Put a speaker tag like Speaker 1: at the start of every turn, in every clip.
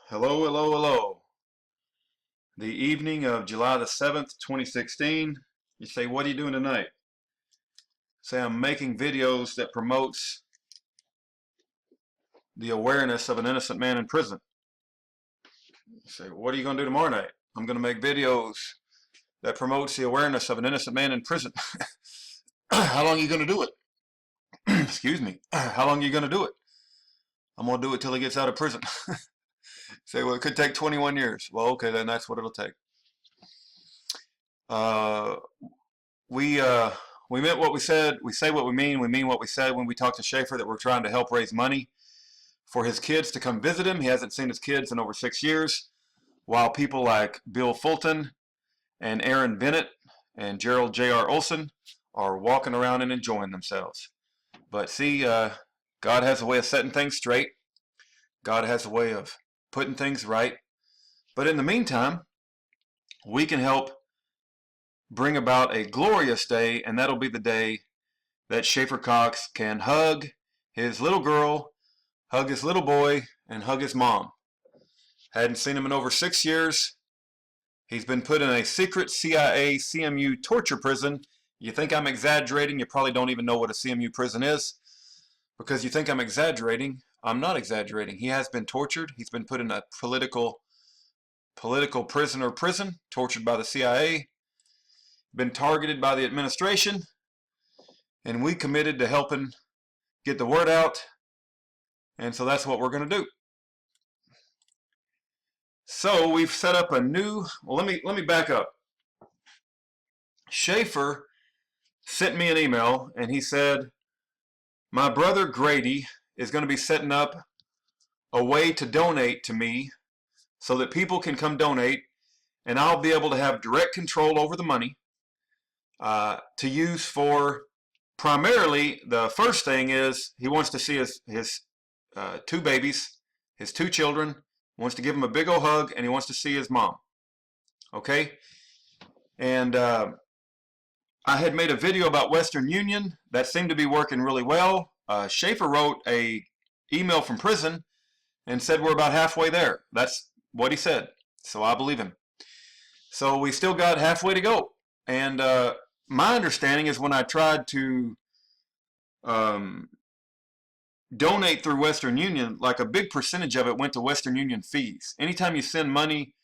Speaker 1: Hello, hello, hello. The evening of July the 7th, 2016. You say, what are you doing tonight? Say, I'm making videos that promotes the awareness of an innocent man in prison. You say, what are you going to do tomorrow night? I'm going to make videos that promotes the awareness of an innocent man in prison. How long are you going to do it? Excuse me. How long are you going to do it? I'm going to do it till he gets out of prison. Say, well, it could take 21 years. Well, okay, then that's what it'll take. Uh, we meant what we said. We say what we mean. We mean what we said when we talked to Schaeffer that we're trying to help raise money for his kids to come visit him. He hasn't seen his kids in over 6 years, while people like Bill Fulton and Aaron Bennett and Gerald J.R. Olson are walking around and enjoying themselves. But see, God has a way of setting things straight. God has a way of putting things right. But in the meantime, we can help bring about a glorious day, and that'll be the day that Schaeffer Cox can hug his little girl, hug his little boy, and hug his mom. Hadn't seen him in over 6 years. He's been put in a secret CIA CMU torture prison. You think I'm exaggerating? You probably don't even know what a CMU prison is. Because you think I'm exaggerating, I'm not exaggerating. He has been tortured. He's been put in a political prisoner prison, tortured by the CIA, been targeted by the administration, and we committed to helping get the word out, and so that's what we're going to do. So we've set up a new, well, let me back up. Schaeffer sent me an email, and he said, my brother Grady is going to be setting up a way to donate to me so that people can come donate, and I'll be able to have direct control over the money to use for primarily, the first thing is he wants to see his two babies, his two children, wants to give them a big old hug, and he wants to see his mom. Okay? And I had made a video about Western Union that seemed to be working really well. Schaeffer wrote a email from prison and said we're about halfway there. That's what he said, so I believe him. So we still got halfway to go. And my understanding is when I tried to donate through Western Union, like a big percentage of it went to Western Union fees. Anytime you send money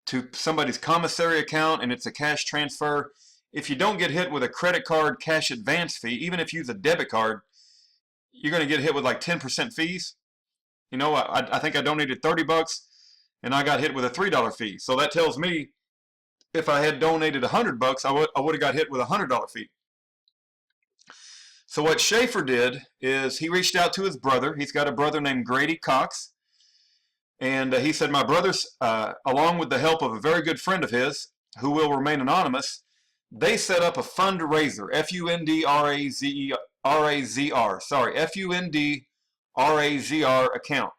Speaker 1: to somebody's commissary account and it's a cash transfer, if you don't get hit with a credit card cash advance fee, even if you use a debit card, you're going to get hit with like 10% fees. You know, I think I donated 30 bucks and I got hit with a $3 fee. So that tells me if I had donated 100 bucks, I would have got hit with a $100 fee. So what Schaeffer did is he reached out to his brother. He's got a brother named Grady Cox. And he said, my brothers, along with the help of a very good friend of his, who will remain anonymous, they set up a fundraiser, F-U-N-D-R-A-Z-R, sorry, F-U-N-D-R-A-Z-R account.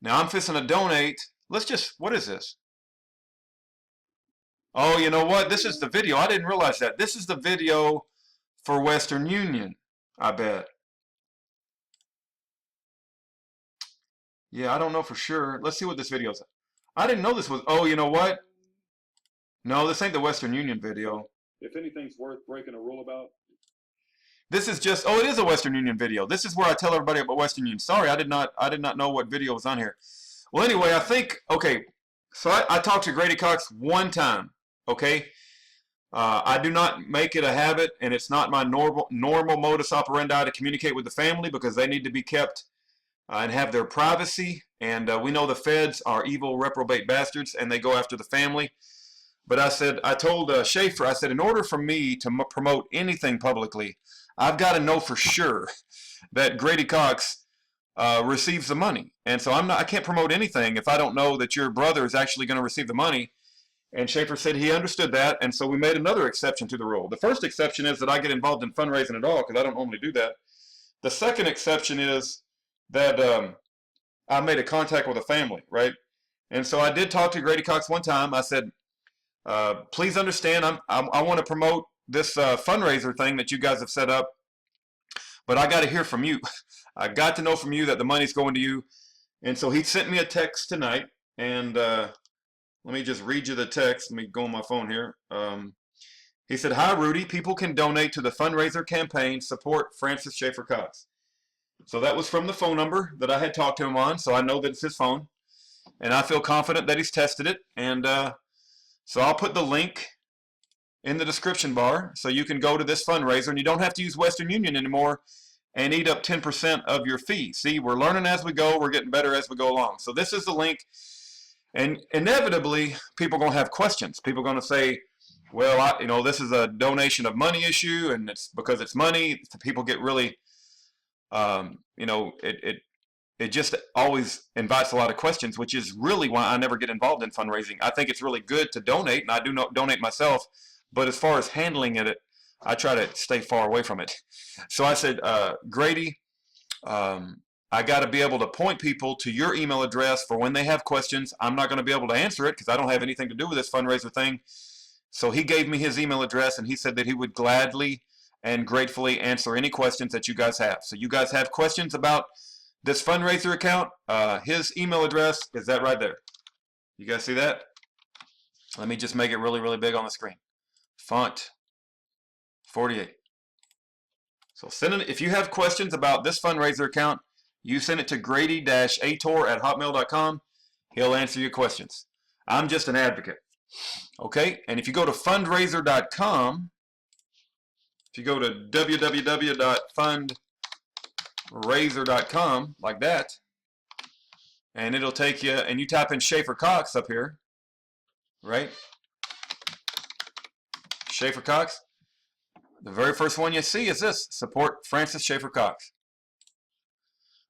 Speaker 1: Now I'm fixing to donate. Let's just, what is this? Oh, you know what? This is the video. I didn't realize that. This is the video for Western Union, I bet. Yeah, I don't know for sure. Let's see what this video is. I didn't know this was, oh, you know what? No, this ain't the Western Union video.
Speaker 2: If anything's worth breaking a rule about.
Speaker 1: This is just, oh, it is a Western Union video. This is where I tell everybody about Western Union. Sorry, I did not know what video was on here. Well, anyway, I think, okay, so I talked to Grady Cox one time, okay? I do not make it a habit, and it's not my normal modus operandi to communicate with the family because they need to be kept and have their privacy. And we know the feds are evil, reprobate bastards, and they go after the family. But I told Schaeffer, I said, in order for me to promote anything publicly, I've got to know for sure that Grady Cox receives the money. And so I can't promote anything if I don't know that your brother is actually going to receive the money. And Schaeffer said he understood that, and so we made another exception to the rule. The first exception is that I get involved in fundraising at all, because I don't normally do that. The second exception is that I made a contact with a family, right? And so I did talk to Grady Cox one time. I said, please understand, I want to promote this fundraiser thing that you guys have set up, but I got to hear from you. I got to know from you that the money's going to you. And so he sent me a text tonight, and let me just read you the text. Let me go on my phone here. He said, "Hi, Rudy. People can donate to the fundraiser campaign. Support Francis Schaeffer Cox." So that was from the phone number that I had talked to him on, so I know that it's his phone. And I feel confident that he's tested it. And so I'll put the link in the description bar so you can go to this fundraiser, and you don't have to use Western Union anymore and eat up 10% of your fee. See, we're learning as we go. We're getting better as we go along. So this is the link. And inevitably, people are going to have questions. People are going to say, well, this is a donation of money issue, and it's because it's money. People get really, it just always invites a lot of questions, which is really why I never get involved in fundraising. I think it's really good to donate, and I do donate myself. But as far as handling it, I try to stay far away from it. So I said, Grady, I got to be able to point people to your email address for when they have questions. I'm not going to be able to answer it because I don't have anything to do with this fundraiser thing. So he gave me his email address, and he said that he would gladly and gratefully answer any questions that you guys have. So you guys have questions about this fundraiser account, his email address is that right there. You guys see that? Let me just make it really, really big on the screen. Font 48. So send it, if you have questions about this fundraiser account, you send it to grady-ator@hotmail.com. He'll answer your questions. I'm just an advocate. Okay, and if you go to fundraiser.com, if you go to www.fundraiser.com like that, and it'll take you, and you type in Schaeffer Cox up here, right? Schaeffer Cox. The very first one you see is this: support Francis Schaeffer Cox.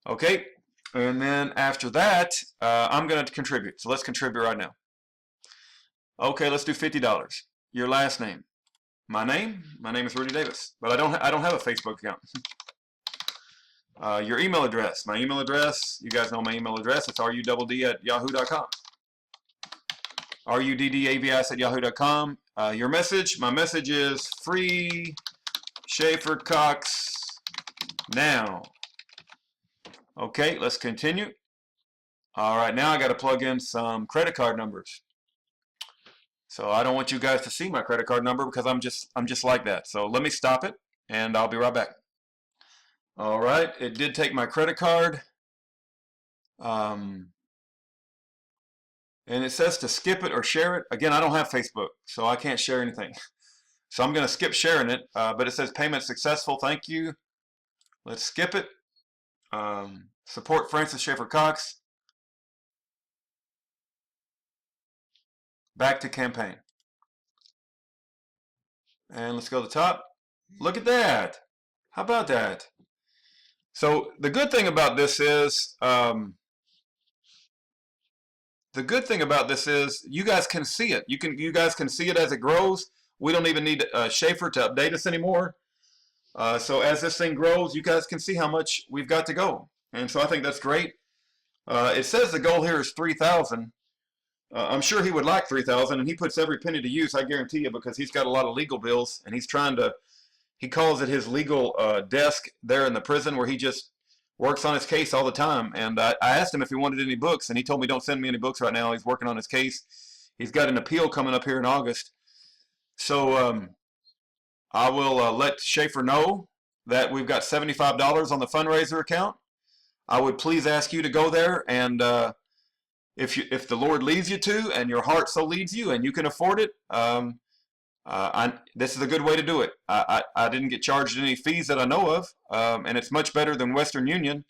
Speaker 1: Okay, and then after that, I'm going to contribute. So let's contribute right now. Okay, let's do $50. Your last name. My name is Rudy Davis, but I don't have a Facebook account. Your email address. My email address, you guys know my email address. It's rudd@yahoo.com. ruddavs@yahoo.com. Your message. My message is free Schaeffer Cox now. Okay, let's continue. All right, now I got to plug in some credit card numbers. So I don't want you guys to see my credit card number because I'm just like that. So let me stop it, and I'll be right back. All right, it did take my credit card. And it says to skip it or share it. Again, I don't have Facebook, so I can't share anything. So I'm going to skip sharing it, but it says payment successful. Thank you. Let's skip it. Support Francis Schaeffer Cox. Back to campaign. And let's go to the top. Look at that. How about that? So the good thing about this is, you guys can see it. You guys can see it as it grows. We don't even need Schaeffer to update us anymore. So as this thing grows, you guys can see how much we've got to go. And so I think that's great. It says the goal here is 3,000. I'm sure he would like 3,000, and he puts every penny to use, I guarantee you, because he's got a lot of legal bills, and he calls it his legal desk there in the prison where he just works on his case all the time. And I asked him if he wanted any books, and he told me don't send me any books right now. He's working on his case. He's got an appeal coming up here in August. So I will let Schaeffer know that we've got $75 on the fundraiser account. I would please ask you to go there, and if the Lord leads you to, and your heart so leads you, and you can afford it, this is a good way to do it. I didn't get charged any fees that I know of, and it's much better than Western Union.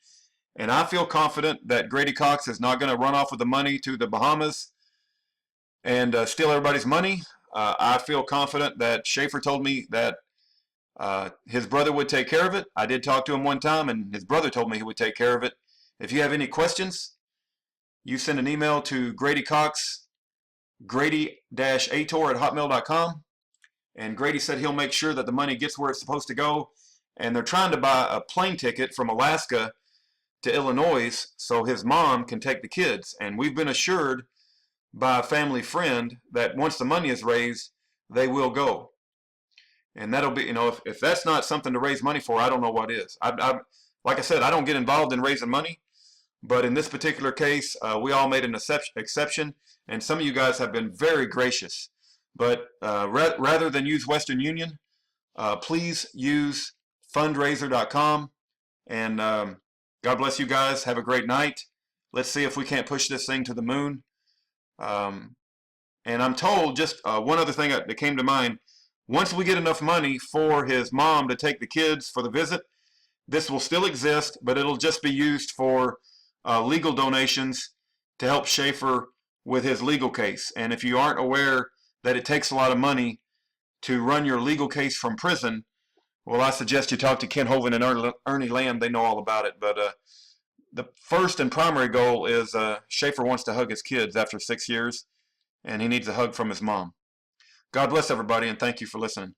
Speaker 1: And I feel confident that Grady Cox is not going to run off with the money to the Bahamas and steal everybody's money. I feel confident that Schaeffer told me that his brother would take care of it. I did talk to him one time, and his brother told me he would take care of it. If you have any questions, you send an email to Grady Cox, grady-ator@hotmail.com. And Grady said he'll make sure that the money gets where it's supposed to go. And they're trying to buy a plane ticket from Alaska to Illinois so his mom can take the kids. And we've been assured by a family friend that once the money is raised, they will go. And that'll be, if that's not something to raise money for, I don't know what is. Like I said, I don't get involved in raising money, But in this particular case, we all made an exception, and some of you guys have been very gracious. But rather than use Western Union, please use fundraiser.com. And God bless you guys. Have a great night. Let's see if we can't push this thing to the moon. And I'm told, just one other thing that came to mind, once we get enough money for his mom to take the kids for the visit, this will still exist, but it'll just be used for legal donations to help Schaeffer with his legal case. And if you aren't aware that it takes a lot of money to run your legal case from prison, well, I suggest you talk to Ken Hovind and Ernie Lamb. They know all about it. But the first and primary goal is Schaeffer wants to hug his kids after 6 years, and he needs a hug from his mom. God bless everybody, and thank you for listening.